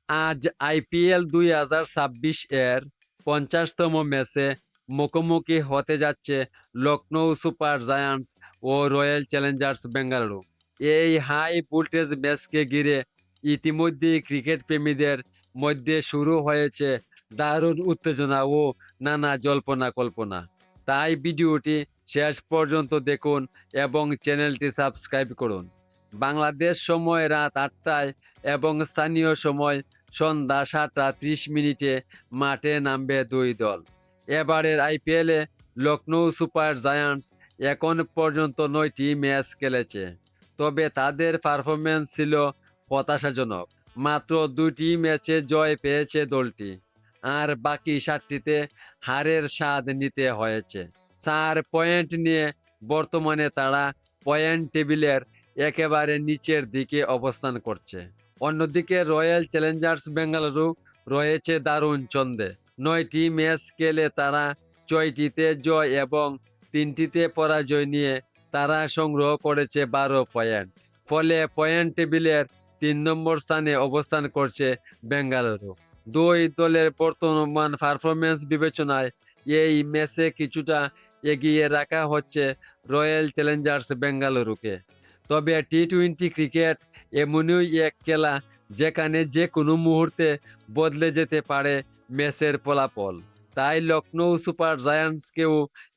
আজ আইপিএল 2026 এর 50তম ম্যাচে মুখোমুখি হতে যাচ্ছে লখনৌ সুপার জায়ান্টস ও রয়্যাল চ্যালেঞ্জার্স বেঙ্গালুরু। এই হাই ভোল্টেজ ম্যাচকে ঘিরে ইতিমধ্যেই ক্রিকেট প্রেমীদের মধ্যে শুরু হয়েছে দারুণ উত্তেজনা ও নানা জল্পনা কল্পনা। তাই ভিডিওটি শেষ পর্যন্ত দেখুন এবং চ্যানেলটি সাবস্ক্রাইব করুন। বাংলাদেশ সময় রাত 8টায় এবং স্থানীয় সময় সন্ধ্যা 7টা 30 মিনিটে মাঠে নামবে দুই দল। এবারের আইপিএলে লখনৌ সুপার জায়ান্টস এখন পর্যন্ত 9টি ম্যাচ খেলেছে, তবে তাদের পারফরমেন্স ছিল হতাশাজনক। মাত্র 2টি ম্যাচে জয় পেয়েছে দলটি, আর বাকি 7টিতে হারের স্বাদ নিতে হয়েছে। 4 পয়েন্ট নিয়ে বর্তমানে তারা পয়েন্ট টেবিলের একেবারে নিচের দিকে অবস্থান করছে। অন্যদিকে রয়্যাল চ্যালেঞ্জার্স বেঙ্গালুরু রয়েছে দারুণ ছন্দে। 9টি ম্যাচ খেলে তারা 6টিতে জয় এবং 3টিতে পরাজয় নিয়ে তারা সংগ্রহ করেছে 12 পয়েন্ট। ফলে পয়েন্ট টেবিলের 3 নম্বর স্থানে অবস্থান করছে বেঙ্গালুরু। দুই দলের বর্তমান পারফরমেন্স বিবেচনায় এই ম্যাচে কিছুটা এগিয়ে রাখা হচ্ছে রয়্যাল চ্যালেঞ্জার্স বেঙ্গালুরুকে। তবে টি-20 ক্রিকেট এমনই এক খেলা যেখানে যে কোনো মুহূর্তে বদলে যেতে পারে ম্যাচের ফলাফল। তাই লখনৌ সুপার জায়ান্টসকেও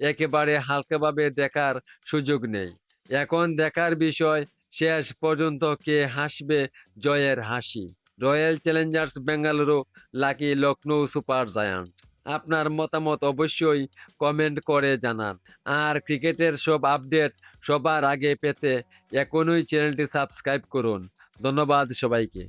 একেবারে হালকাভাবে দেখার সুযোগ নেই। এখন দেখার বিষয় শেষ পর্যন্ত কে হাসবে জয়ের হাসি, রয়্যাল চ্যালেঞ্জার্স বেঙ্গালুরু নাকি লখনৌ সুপার জায়ান্ট। আপনার মতামত অবশ্যই কমেন্ট করে জানান। আর ক্রিকেটের সব আপডেট সবার আগে পেতে এখনই চ্যানেলটি সাবস্ক্রাইব করুন। ধন্যবাদ সবাইকে।